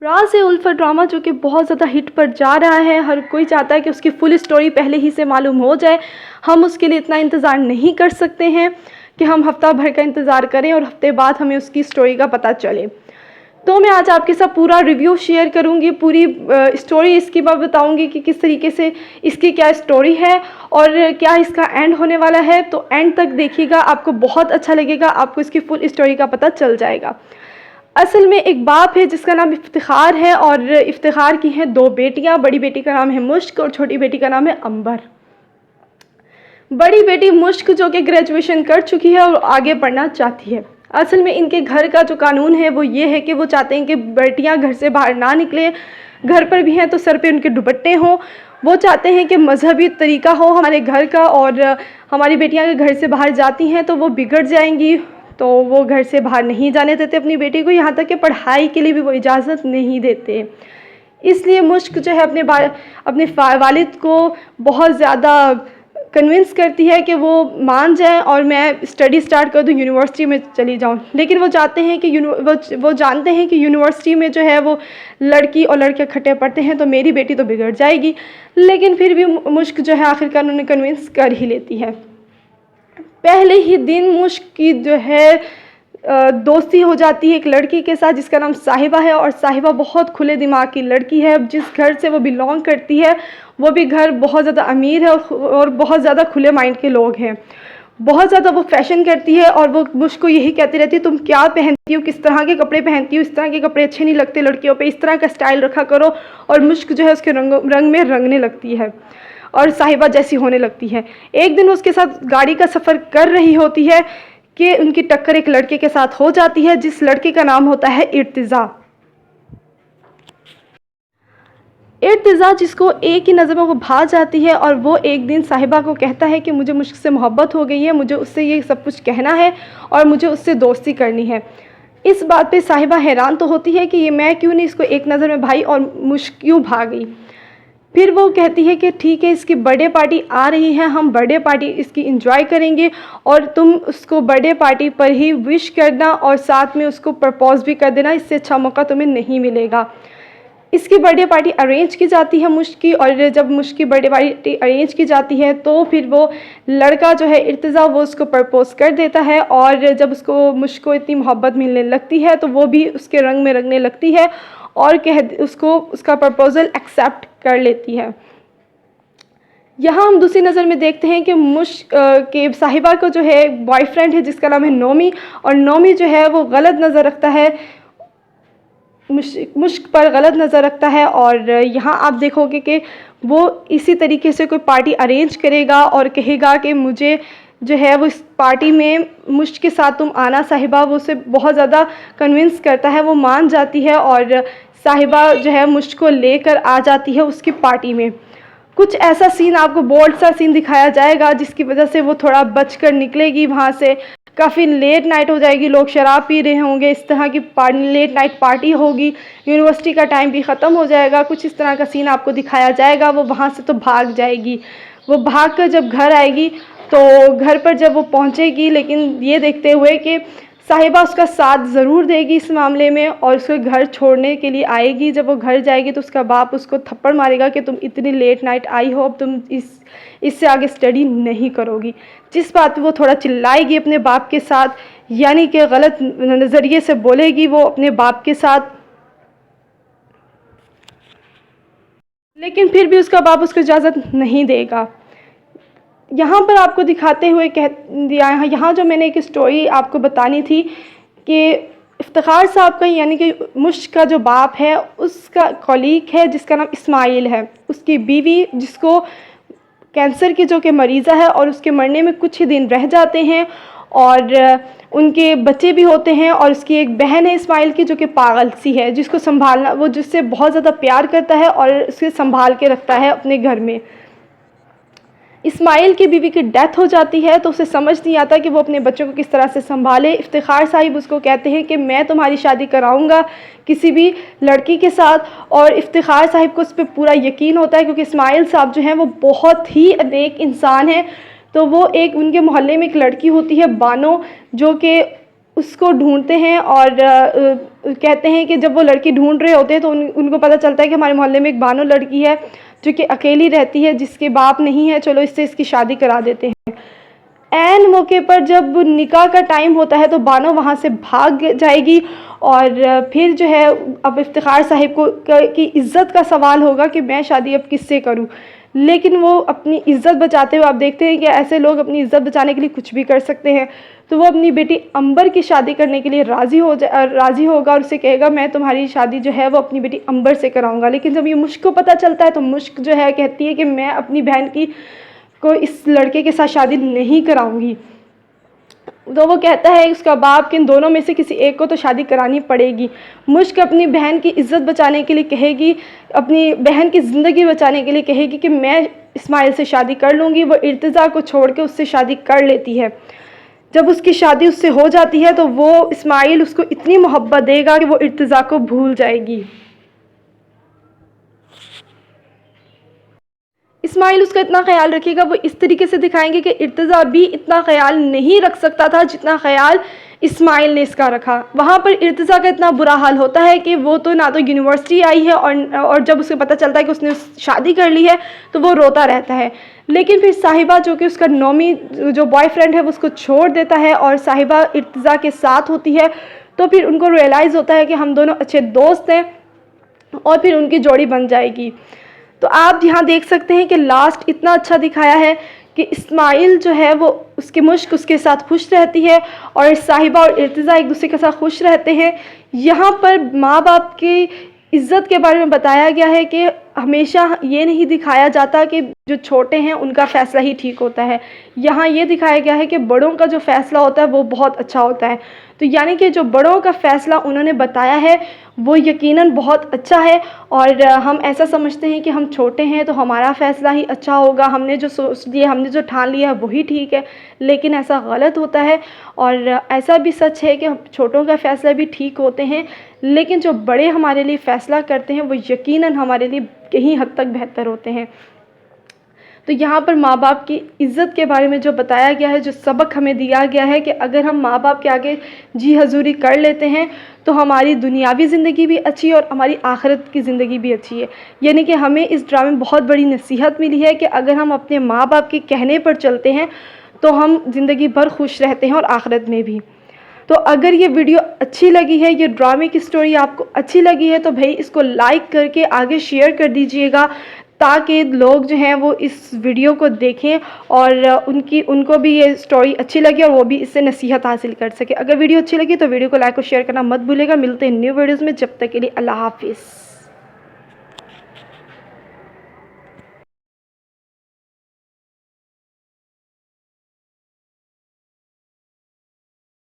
राज़ ए उल्फ़त ड्रामा जो कि बहुत ज़्यादा हिट पर जा रहा है, हर कोई चाहता है कि उसकी फुल स्टोरी पहले ही से मालूम हो जाए। हम उसके लिए इतना इंतज़ार नहीं कर सकते हैं कि हम हफ़्ता भर का इंतज़ार करें और हफ़्ते बाद हमें उसकी स्टोरी का पता चले। तो मैं आज आपके साथ पूरा रिव्यू शेयर करूँगी, पूरी स्टोरी इसकी मैं बताऊँगी कि किस तरीके से इसकी क्या स्टोरी है और क्या इसका एंड होने वाला है। तो एंड तक देखिएगा, आपको बहुत अच्छा लगेगा, आपको इसकी फुल स्टोरी का पता चल जाएगा। असल में एक बाप है जिसका नाम इफ्तिखार है और इफ्तिखार की हैं दो बेटियां। बड़ी बेटी का नाम है मुश्क और छोटी बेटी का नाम है अंबर। बड़ी बेटी मुश्क जो कि ग्रेजुएशन कर चुकी है और आगे पढ़ना चाहती है। असल में इनके घर का जो कानून है वो ये है कि वो चाहते हैं कि बेटियां घर से बाहर ना निकले, घर पर भी हैं तो सर पे उनके दुपट्टे हों। वो चाहते हैं कि मजहबी तरीका हो हमारे घर का, और हमारी बेटियां अगर घर से बाहर जाती हैं तो वो बिगड़ जाएंगी, तो वो घर से बाहर नहीं जाने देते अपनी बेटी को, यहाँ तक कि पढ़ाई के लिए भी वो इजाज़त नहीं देते। इसलिए मुश्क जो है अपने वालिद को बहुत ज़्यादा कन्विंस करती है कि वो मान जाएं और मैं स्टडी स्टार्ट कर दूं, यूनिवर्सिटी में चली जाऊं। लेकिन वो चाहते हैं कि वो जानते हैं कि यूनिवर्सिटी में जो है वो लड़की और लड़के इकट्ठे पढ़ते हैं, तो मेरी बेटी तो बिगड़ जाएगी। लेकिन फिर भी मुश्क जो है आखिरकार उन्हें कन्विंस कर ही लेती है। पहले ही दिन मुश्क की जो है दोस्ती हो जाती है एक लड़की के साथ जिसका नाम साहिबा है, और साहिबा बहुत खुले दिमाग की लड़की है। जिस घर से वो बिलोंग करती है वो भी घर बहुत ज़्यादा अमीर है और बहुत ज़्यादा खुले माइंड के लोग हैं। बहुत ज़्यादा वो फैशन करती है और वो मुश्क को यही कहती रहती है, तुम क्या पहनती हो, किस तरह के कपड़े पहनती हो, इस तरह के कपड़े अच्छे नहीं लगते लड़कियों पे, इस तरह का स्टाइल रखा करो। और मुश्क जो है उसके रंग में रंगने लगती है और साहिबा जैसी होने लगती है। एक दिन उसके साथ गाड़ी का सफ़र कर रही होती है कि उनकी टक्कर एक लड़के के साथ हो जाती है, जिस लड़के का नाम होता है इर्तिज़ा। इर्तिज़ा जिसको एक ही नज़र में वो भा जाती है, और वो एक दिन साहिबा को कहता है कि मुझे मुश्क से मोहब्बत हो गई है, मुझे उससे ये सब कुछ कहना है और मुझे उससे दोस्ती करनी है। इस बात पे साहिबा हैरान तो होती है कि ये मैं क्यों नहीं इसको एक नज़र में भाई और मुश्क क्यों भाग गई। फिर वो कहती है कि ठीक है, इसकी बर्थडे पार्टी आ रही है, हम बर्थडे पार्टी इसकी एंजॉय करेंगे और तुम उसको बर्थडे पार्टी पर ही विश करना और साथ में उसको प्रपोज भी कर देना, इससे अच्छा मौका तुम्हें नहीं मिलेगा। इसकी बर्थडे पार्टी अरेंज की जाती है मुश्क की, और जब मुश्क की बर्थडे पार्टी अरेंज की जाती है तो फिर वो लड़का जो है इर्तिज़ा वो उसको प्रपोज़ कर देता है, और जब उसको मुश्क को इतनी मोहब्बत मिलने लगती है तो वो भी उसके रंग में रंगने लगती है और उसको उसका प्रपोज़ल एक्सेप्ट कर लेती है। यहाँ हम दूसरी नज़र में देखते हैं कि मुश्क के साहिबा को जो है बॉयफ्रेंड है जिसका नाम है नोमी, और नोमी जो है वो गलत नज़र रखता है, मुश्क पर गलत नज़र रखता है। और यहाँ आप देखोगे कि वो इसी तरीके से कोई पार्टी अरेंज करेगा और कहेगा कि मुझे जो है वो इस पार्टी में मुश्क के साथ तुम आना साहिबा। वो उसे बहुत ज़्यादा कन्विंस करता है, वो मान जाती है और साहिबा जो है मुश्क को लेकर आ जाती है उसकी पार्टी में। कुछ ऐसा सीन आपको बोल्ड सा सीन दिखाया जाएगा जिसकी वजह से वो थोड़ा बचकर निकलेगी वहाँ से। काफ़ी लेट नाइट हो जाएगी, लोग शराब पी रहे होंगे, इस तरह की लेट नाइट पार्टी होगी, यूनिवर्सिटी का टाइम भी ख़त्म हो जाएगा, कुछ इस तरह का सीन आपको दिखाया जाएगा। वो वहाँ से तो भाग जाएगी। वो भाग कर जब घर आएगी तो घर पर जब वो पहुँचेगी, लेकिन ये देखते हुए कि साहिबा उसका साथ ज़रूर देगी इस मामले में और उसको घर छोड़ने के लिए आएगी। जब वो घर जाएगी तो उसका बाप उसको थप्पड़ मारेगा कि तुम इतनी लेट नाइट आई हो, अब तुम इससे आगे स्टडी नहीं करोगी। जिस बात पे वो थोड़ा चिल्लाएगी अपने बाप के साथ, यानी कि गलत नज़रिए से बोलेगी वो अपने बाप के साथ, लेकिन फिर भी उसका बाप उसको इजाज़त नहीं देगा। यहाँ पर आपको दिखाते हुए कह दिया, यहाँ जो मैंने एक स्टोरी आपको बतानी थी कि इफ्तिखार साहब का यानी कि मुश्क का जो बाप है उसका कॉलीग है जिसका नाम इस्माइल है, उसकी बीवी जिसको कैंसर की जो कि मरीज़ा है और उसके मरने में कुछ ही दिन रह जाते हैं, और उनके बच्चे भी होते हैं। और उसकी एक बहन है इस्माइल की जो कि पागल सी है, जिसको संभालना, वो जिससे बहुत ज़्यादा प्यार करता है और उसे संभाल के रखता है अपने घर में। इस्माइल की बीवी की डेथ हो जाती है तो उसे समझ नहीं आता कि वो अपने बच्चों को किस तरह से संभाले। इफ्तिखार साहिब उसको कहते हैं कि मैं तुम्हारी शादी कराऊंगा किसी भी लड़की के साथ, और इफ्तिखार साहिब को उस पर पूरा यकीन होता है क्योंकि इस्माइल साहब जो हैं वो बहुत ही नेक इंसान हैं। तो वो एक उनके मोहल्ले में एक लड़की होती है बानो, जो कि उसको ढूंढते हैं और कहते हैं कि जब वो लड़की ढूंढ रहे होते हैं तो उनको पता चलता है कि हमारे मोहल्ले में एक बानो लड़की है जो कि अकेली रहती है, जिसके बाप नहीं है, चलो इससे इसकी शादी करा देते हैं। ऐन मौके पर जब निकाह का टाइम होता है तो बानो वहाँ से भाग जाएगी और फिर जो है अब इफ्तिखार साहिब को की इज़्ज़त का सवाल होगा कि मैं शादी अब किससे करूँ। लेकिन वो अपनी इज़्ज़त बचाते हुए, आप देखते हैं कि ऐसे लोग अपनी इज़्ज़त बचाने के लिए कुछ भी कर सकते हैं, तो वो अपनी बेटी अंबर की शादी करने के लिए राज़ी होगा और उसे कहेगा मैं तुम्हारी शादी जो है वो अपनी बेटी अंबर से कराऊंगा। लेकिन जब ये मुश्क को पता चलता है तो मुश्क जो है कहती है कि मैं अपनी बहन की को इस लड़के के साथ शादी नहीं कराऊंगी। तो वो कहता है उसका बाप कि इन दोनों में से किसी एक को तो शादी करानी पड़ेगी। मुश्क अपनी बहन की इज़्ज़त बचाने के लिए कहेगी, अपनी बहन की ज़िंदगी बचाने के लिए कहेगी कि मैं इस्माइल से शादी कर लूँगी। वो इर्तिज़ा को छोड़ के उससे शादी कर लेती है। जब उसकी शादी उससे हो जाती है तो वो इस्माइल उसको इतनी मोहब्बत देगा कि वो इर्तिज़ा को भूल जाएगी। इस्माइल उसका इतना ख्याल रखेगा, वो इस तरीके से दिखाएंगे कि इर्तिज़ा भी इतना ख्याल नहीं रख सकता था जितना ख्याल इस्माइल ने इसका रखा। वहाँ पर इर्तिज़ा का इतना बुरा हाल होता है कि वो तो ना तो यूनिवर्सिटी आई है और जब उसे पता चलता है कि उसने शादी कर ली है तो वो रोता रहता है। लेकिन फिर साहिबा जो कि उसका नौमी जो बॉयफ्रेंड है वो उसको छोड़ देता है और साहिबा इर्तिज़ा के साथ होती है। तो फिर उनको रियलाइज़ होता है कि हम दोनों अच्छे दोस्त हैं और फिर उनकी जोड़ी बन जाएगी। तो आप यहाँ देख सकते हैं कि लास्ट इतना अच्छा दिखाया है कि इस्माइल जो है वो उसकी मुश्क उसके साथ खुश रहती है और साहिबा और इर्तिज़ा एक दूसरे के साथ खुश रहते हैं। यहाँ पर माँ बाप की इज़्ज़त के बारे में बताया गया है कि हमेशा ये नहीं दिखाया जाता कि जो छोटे हैं उनका फ़ैसला ही ठीक होता है। यहाँ ये दिखाया गया है कि बड़ों का जो फ़ैसला होता है वो बहुत अच्छा होता है। तो यानी कि जो बड़ों का फ़ैसला उन्होंने बताया है वो यकीनन बहुत अच्छा है और हम ऐसा समझते हैं कि हम छोटे हैं तो हमारा फ़ैसला ही अच्छा होगा, हमने जो सोच लिया, हमने जो ठान लिया है वही ठीक है। लेकिन ऐसा गलत होता है और ऐसा भी सच है कि छोटों का फ़ैसला भी ठीक होते हैं, लेकिन जो बड़े हमारे लिए फ़ैसला करते हैं वो यकीनन हमारे लिए कहीं हद तक बेहतर होते हैं। तो यहाँ पर माँ बाप की इज़्ज़त के बारे में जो बताया गया है, जो सबक हमें दिया गया है कि अगर हम माँ बाप के आगे जी हजूरी कर लेते हैं तो हमारी दुनियावी ज़िंदगी भी अच्छी है और हमारी आखिरत की ज़िंदगी भी अच्छी है। यानी कि हमें इस ड्रामे में बहुत बड़ी नसीहत मिली है कि अगर हम अपने माँ बाप के कहने पर चलते हैं तो हम ज़िंदगी भर खुश रहते हैं और आखिरत में भी। तो अगर ये वीडियो अच्छी लगी है, ये ड्रामे की स्टोरी आपको अच्छी लगी है तो भाई इसको लाइक करके आगे शेयर कर दीजिएगा ताकि लोग जो हैं वो इस वीडियो को देखें और उनको भी ये स्टोरी अच्छी लगी और वो भी इससे नसीहत हासिल कर सके। अगर वीडियो अच्छी लगी तो वीडियो को लाइक और शेयर करना मत भूलिएगा। मिलते हैं न्यू वीडियोज़ में, जब तक के लिए अल्लाह हाफिज़।